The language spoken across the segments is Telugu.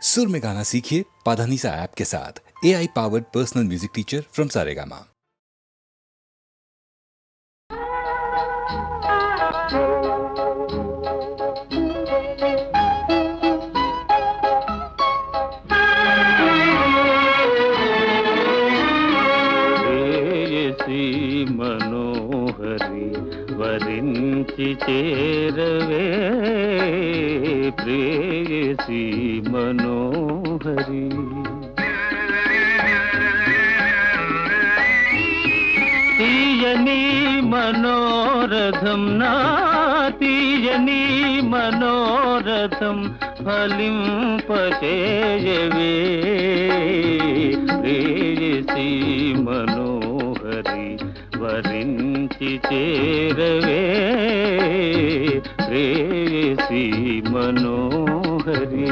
सुर में गाना सीखिए पाधानीसा ऐप के साथ। AI powered personal music teacher from Saregama. మనోహరి వరించి చేరవే ప్రేయసి మనోహరి తీయని మనోరథం నా తీయని మనోరథం ఫలింపచేయవే ప్రేయసి మనోహరి వరించి చేరవే ప్రేయసి మనోహరి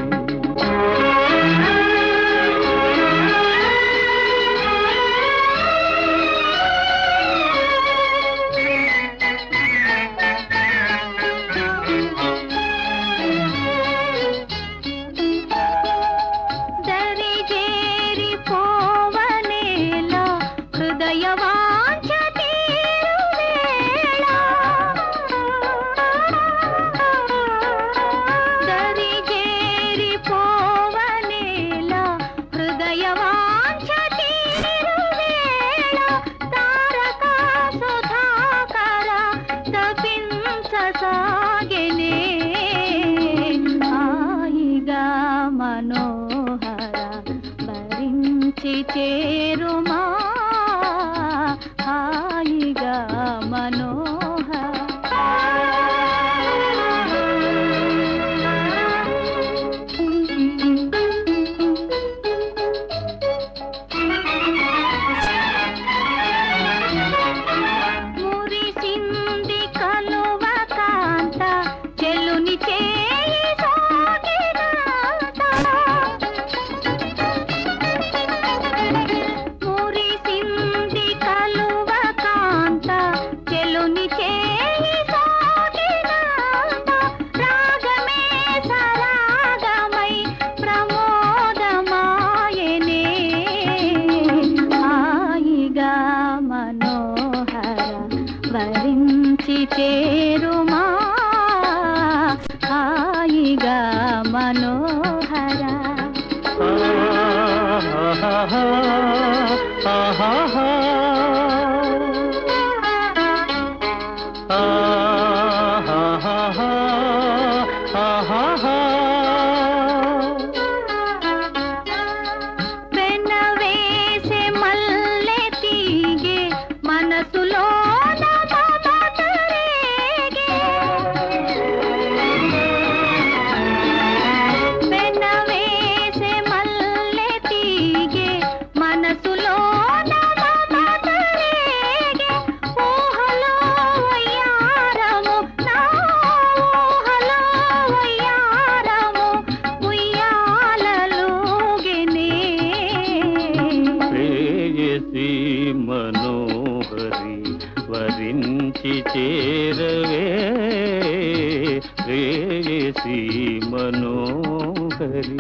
చేరుమా హాయిగా మురిసింది కలువ కాంత చెలుని చేరుమా హాయిగా మనోహర వెనవేసే మల్లె తీగే మనసులో మనోహరి వరించి చేరవే ప్రేయసి మనోహరి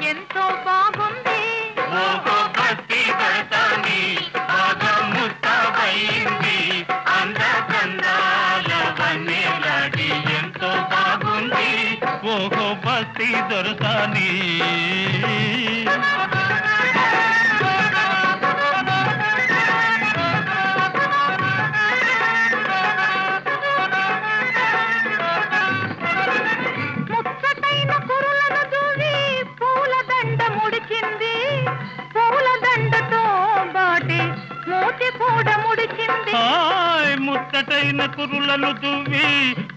ఎంతో బాగుంది భక్తి భరతాని బాగా ముస్తాబైంది అందకందాల వన్నెలాడి ఎంతో బాగుంది ఓహో భక్తి దొరసాని ముచ్చటైన కురులను దువ్వి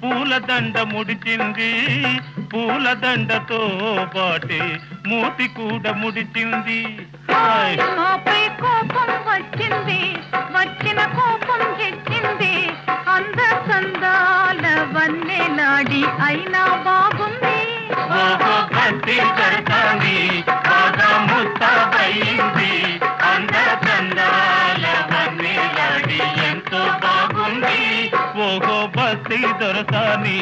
పూలదండ ముడిచింది పూలదండతో పాటే మూతి కూడా ముడిచింది నాపై కోపం వచ్చి బస్తీ దొరకాని బాగా ముస్తాబయింది అంద చందాల వన్నెలాడి ఎంతో బాగుంది ఓహో బస్తీ దొరకాని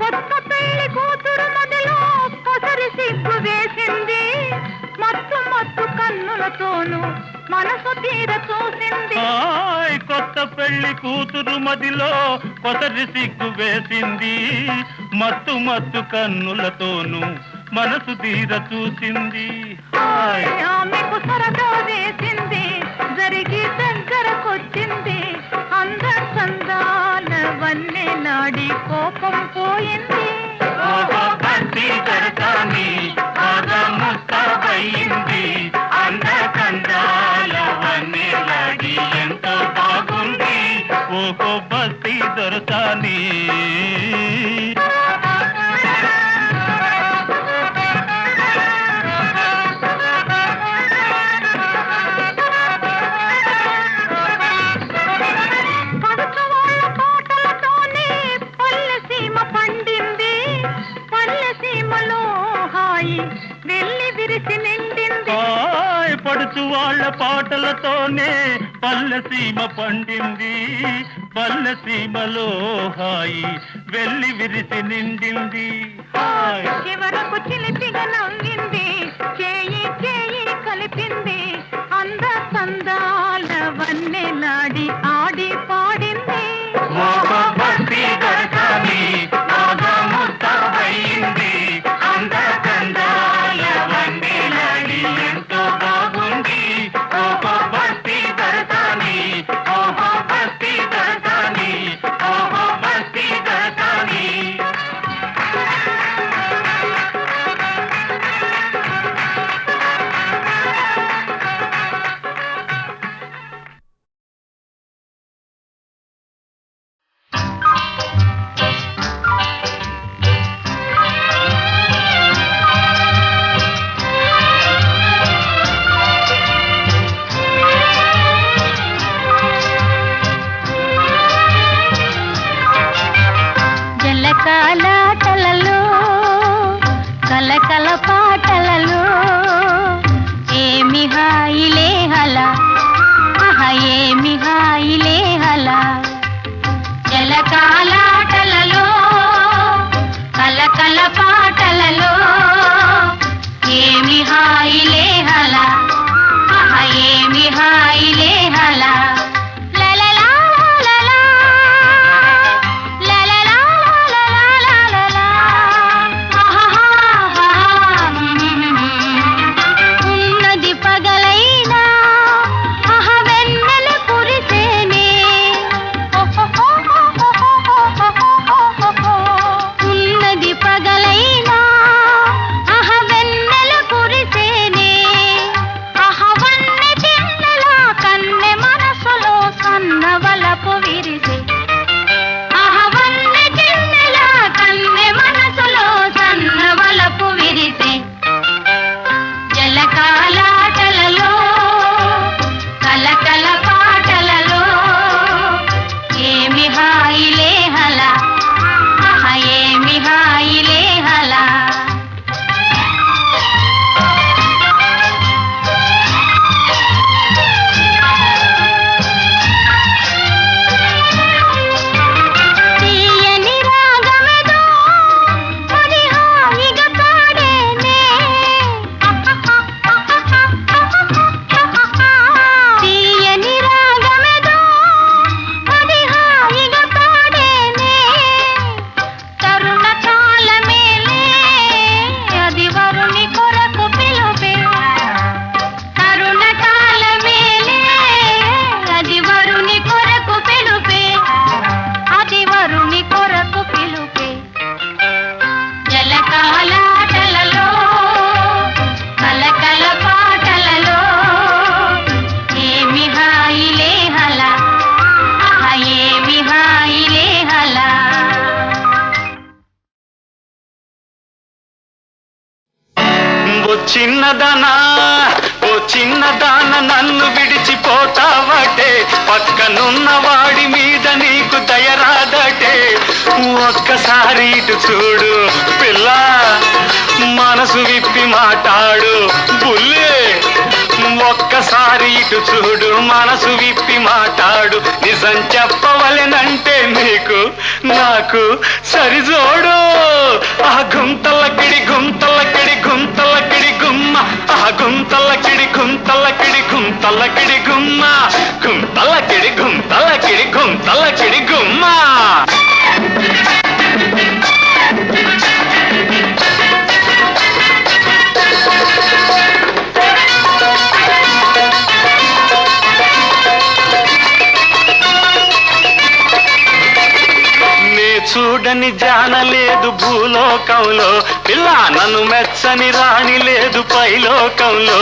కొత్త పెళ్లి కూతురు మొదలు పొసరి సిగ్గు వేసింది మత్తు మత్తు కన్నులతోనూ మనసు తీర చూసింది హాయ్ కొత్త పెళ్లి కూతురు మదిలో కొసరి సిగ్గు వేసింది మత్తు మత్తు కన్నులతోనూ మనసు తీర చూసింది హాయ్ ఆమెకు సరదా వేసింది జరిగి దగ్గరకొచ్చింది అంద చందాల వన్నె నాడి కోపం పోయింది ఓహో బస్తీ దొరకాని బాగా ముస్తాబయింది అంద కందాల వన్నెలాడి ఎంతో బాగుంది ఓహో బస్తీ దొరకాని పడుచు వాళ్ళ పాటలతోనే పల్లె సీమ పండింది పల్లె సీమలో హాయి వెళ్ళి విరిసి నిండింది హాయ్ పడుచు వాళ్ళ పాటలతోనే పల్లెసీమ పండింది పల్లెసీమలో హాయి వెళ్ళి విరిసి నిండింది హాయ్ చివరకు చిలిపిగా నవ్వింది చేయి చేయి కలిపింది అంద చందాల వన్నెలాడి ఆడి పాడింది ఓహో బస్తీ దొరకాని బాగా ముస్తాబయింది అంద కందాల వన్నెలాడి ఎంతో బాగుంది ఓహో బస్తీ దొరకాని ఓహో బస్తీ దొరకాని ఓహో బస్తీ దొరకాని చిన్నదానా ఓ చిన్నదాన నన్ను విడిచిపోతావటే పక్కనున్న వాడి మీద నీకు దయరాదటే ఒక్కసారి ఇటు చూడు పిల్ల మనసు విప్పి మాట్లాడు బుల్లే ఒక్కసారి ఇటు చూడు మనసు విప్పి మాట్లాడు నిజం చెప్పవలెనంటే నీకు నాకు సరిజోడు ఆ గుంతలకిడి గుంతలకిడి గుంతలకిడి గుమ్మ ఆ గుంతలకిడి గుంతలకిడి గుంతలకిడి గుమ్మ గుంతలకిడి గుంతలకిడి గుంతలకిడి గుమ్మ చూడని జానలేదు భూలోకంలో పిల్ల నన్ను మెచ్చని రాణి లేదు పైలోకంలో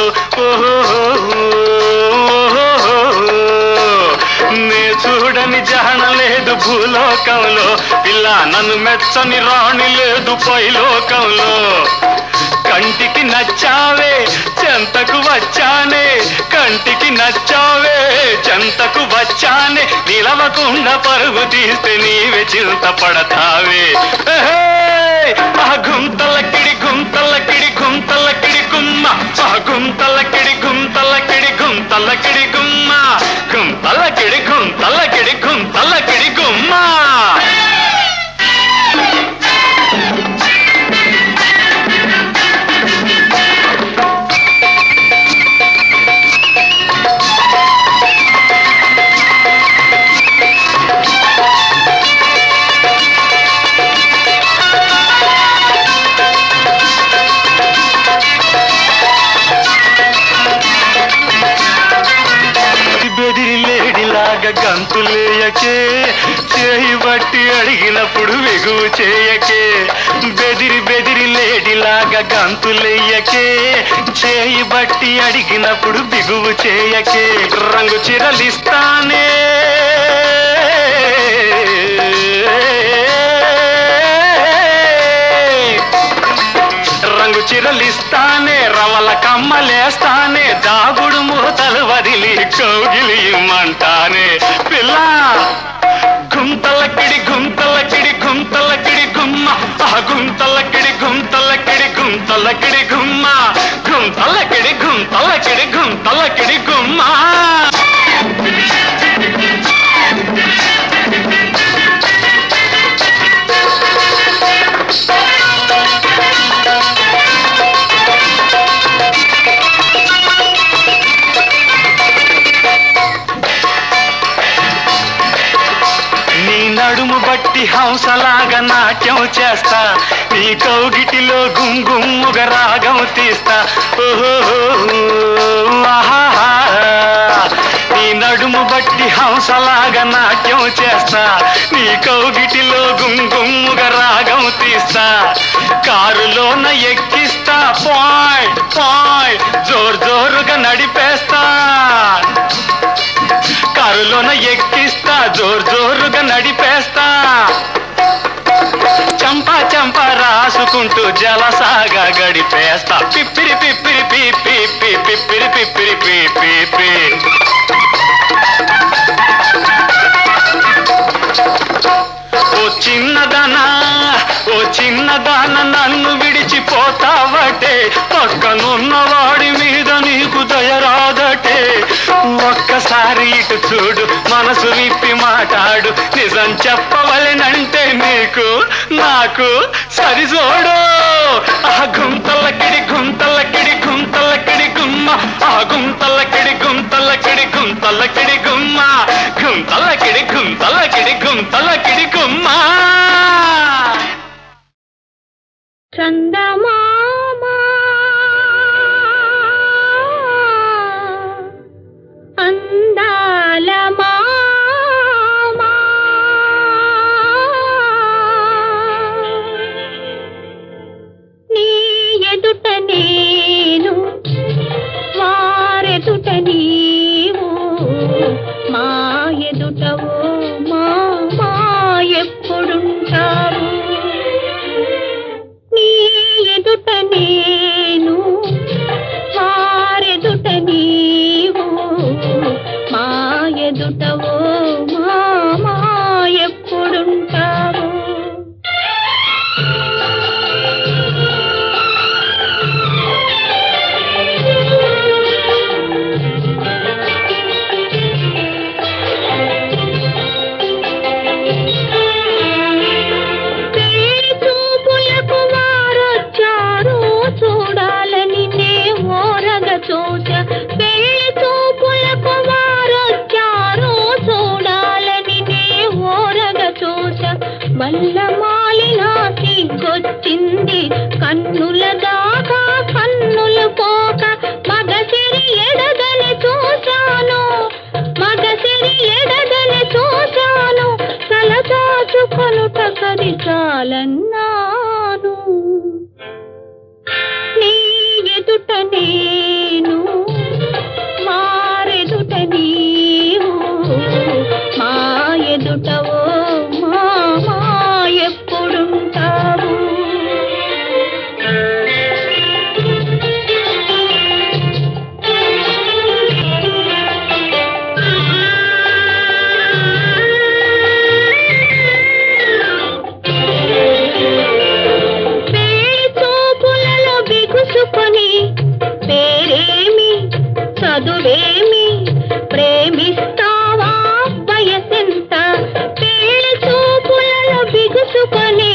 నే చూడని జానలేదు భూలోకంలో పిల్ల నన్ను మెచ్చని రాణి లేదు పైలోకంలో కంటికి నచ్చావే చెంతకు వచ్చానే కంటికి నచ్చావే చెంతకు వచ్చానే నిలవకుండా పరుగు తీస్తే నీవే చింత పడతావే ఆ గుంతలకిడి గుంతలకిడి గుంతలకిడి గుమ్మ ఆ గుంతలకిడి గుంతలకిడి గుంతలకిడి గుమ్మ గుంతలకిడి గుంతలకిడి గుంతలకిడి గుమ్మ గంతులేయకే చేయి బట్టి అడిగినప్పుడు వెగువు చేయకే బెదిరి బెదిరి లేడిలాగా గంతులేయకే చేయి బట్టి అడిగినప్పుడు బిగువు చేయకే రంగు చిరలిస్తానే రంగు చిరలిస్తానే రవల కమ్మలేస్తానే దాగుడు మూతలు వదిలి కౌగిలి ఇమ్మంటానే పిల్ల గుంతలకిడి గుంతలకిడి గుంతలకిడి గుమ్మ ఆ గుంతలకిడి గుంతలకిడి గుంతలకిడి గుమ్మ గుంతలకిడి గుంతలకిడి గుంతలకిడి గుమ్మ నడుము బట్టి హంసలాగా నాట్యం చేస్తా నీ కౌగిటిలో గుంగుమ్ముగా రాగం తీస్తా నీ నడుము బట్టి హంసలాగా నాట్యం చేస్తా నీ కౌగిటిలో గుంగుమ్ముగా రాగం తీస్తా కారులోన ఎక్కిస్తా పాయ్ పాయ్ జోరు జోరుగా నడిపేస్తా కారులోన ఎక్కిస్తా జోరు జోరుగా నడిపేస్తా చంపా చంపా రాసుకుంటూ జలసాగా గడిపేస్తా పిప్పిరి పిప్పిరి పీ పిప్పిరి పిప్పిరి పీ ఓ చిన్నదాన నన్ను విడిచిపోతావటే పక్కనున్నవాడి మీద నీకు దయరాదటే ఒక్కసారి ఇటు చూడు మనసు విప్పి మాట్లాడు నిజం చెప్పవలెనంటే నీకు నాకు సరిజోడు ఆ గుంతలకిడి గుంతలకిడి గుంతలకిడి గుమ్మ ఆ గుంతలకిడి గుంతలకిడి గుంతలకిడి గుమ్మ గుంతలకిడి గుంతలకిడి గుంతలకిడి గుమ్మ చందమామ అందాల మామ నీ ఎదుట నేను వారెదుట నీవు మా ఎదుటవో మా ఎప్పుడుంటారు నీ ఎదుట వల్లమాలిన సిగ్గొచ్చింది కన్నుల దాకా కన్నులు పోక మగసిరి ఎడదని చూశాను మగసిరి ఎడదని చూశాను తలదాచుకొనుట కది చాలన్నాను నీ ఎదుట నేను మారెదుట నీవు మా ఎదుటవో మా ఎప్పుడుంటావు పేయి చూపులలో బిగుసుకొని పేరేమి చదువేమి ప్రేమిస్తావా వయసెంత పేయి చూపులలో బిగుసుకొని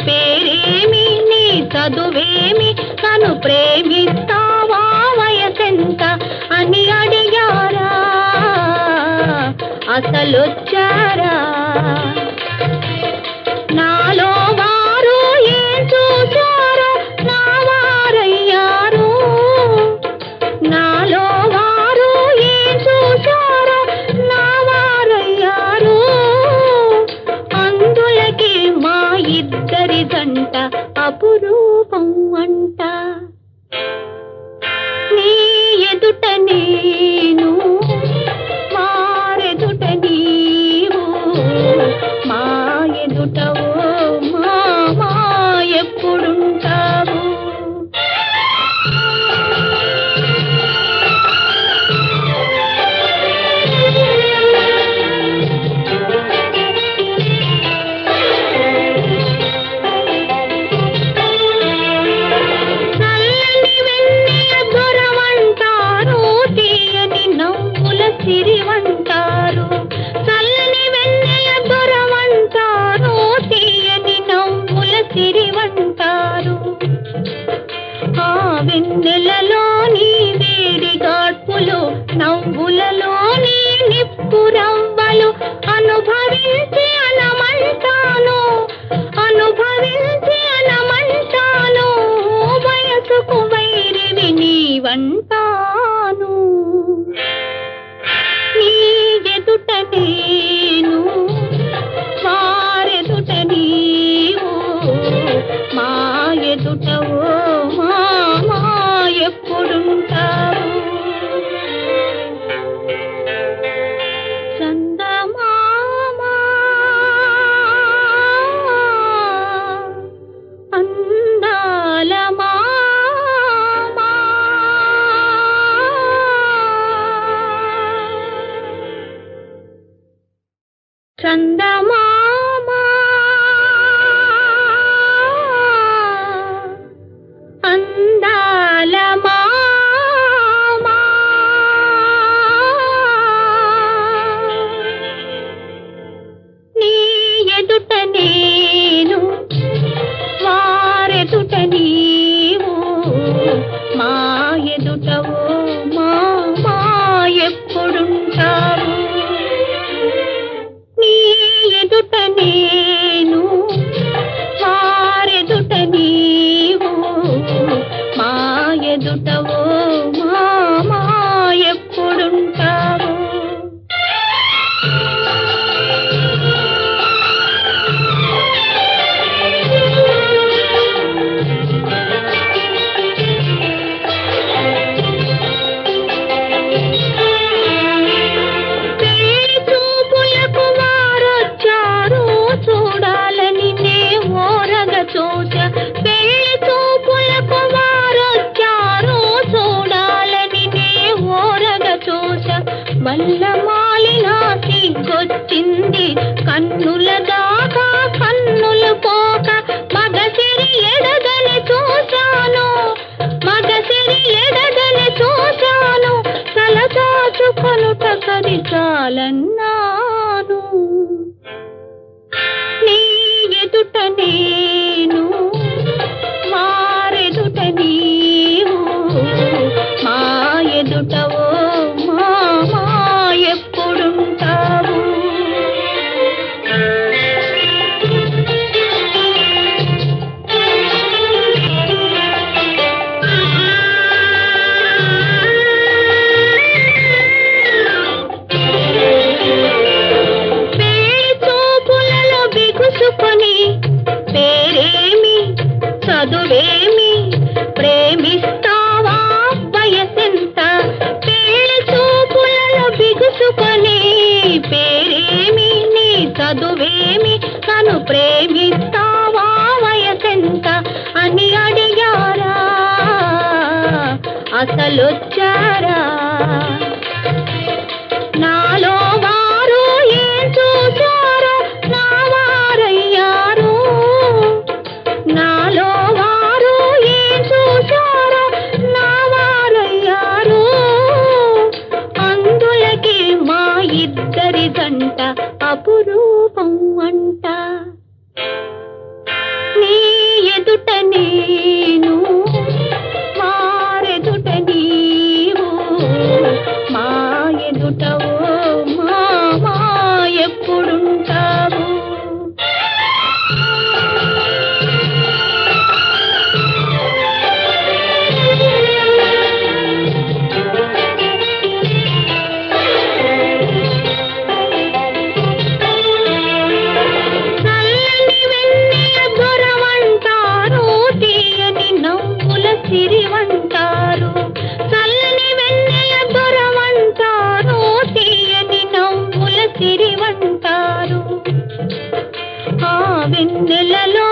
పేరేమి నీ చదువేమి తను ప్రేమిస్తావా వయసెంత అని అడిగారా అసలొచ్చారా నాలో వారు ఏం చూశారో నా వారయ్యారు నాలో వారు ఏం చూశారో నా వారయ్యారు అందులకి మా ఇద్దరి జంట అపురూపం అంట నీ ఎదుట నేను మారెదుట నీవు మా ఎదుటవో మా ఎప్పుడుంటావు చల్లని వెన్నెల దొరవంటారు తీయని నవ్వుల సిరివంటారు చల్లని వెన్నెల దొరవంటారు తీయని నవ్వుల సిరివంటారు ఆ వెన్నెలలోని వేడి గాడ్పులు నవ్వులలోని నిప్పురవ్వలు అనుభవించి అనమంటాను అనుభవించి అనమంటాను వయసుకు వైరివి నీవంటాను నీ ఎదుట నేను మారెదుట నీవు మా ఎదుటవో మా ఎప్పుడుంటావు చందమామ అందాల మామ చందమామ అందాల మామ నీ ఎదుట నేను వారెదుట నీవు మా ఎదుటవో మా ఎప్పుడుంటావు నీ ఎదుట నేను వారెదుట నీవు మా ఎదుటవో మా ఎప్పుడుంటావు పేయి చూపులకు వారొచ్చారు చూడాలని నే ఓరగ చూచ పెళ్లి చూపులకు వారొచ్చారు చూడాలని నే ఓరగ చూచ వల్లమాలిన సిగ్గొచ్చింది కన్నుల దాకా కన్నులు పోక మగసిరి ఎడదని చూశాను మగసిరి ఎడదని చూశాను తలదాచుకొనుట కది చాలన్నాను నీ ఎదుట నేను మారెదుట నీవు మా ఎదుటవో మా ఎప్పుడుంటావు చదువేమి ప్రేమిస్తావా వయసెంత పేలి చూపులలో బిగుసుకొని పేరేమి నీ చదువేమి తను ప్రేమిస్తావా వయసెంత అని అడిగారా అసలొచ్చారా నాలో వారు ఏం చూశారో నా వారయ్యారు నాలో వారు ఏం చూశారో నా వారయ్యారు అందులకి మా ఇద్దరి జంట అపురూపం అంట నీ ఎదుట నేను మారెదుట నీవు మా ఎదుట ఓ మామా ఎప్పుడుంటావు చల్లని వెన్నెల దొరవంటారు తీయని నవ్వుల సిరివంటారు చల్లని వెన్నెల దొరవంటారు తీయని నవ్వుల సిరివంటారు ఆ వెన్నెలలో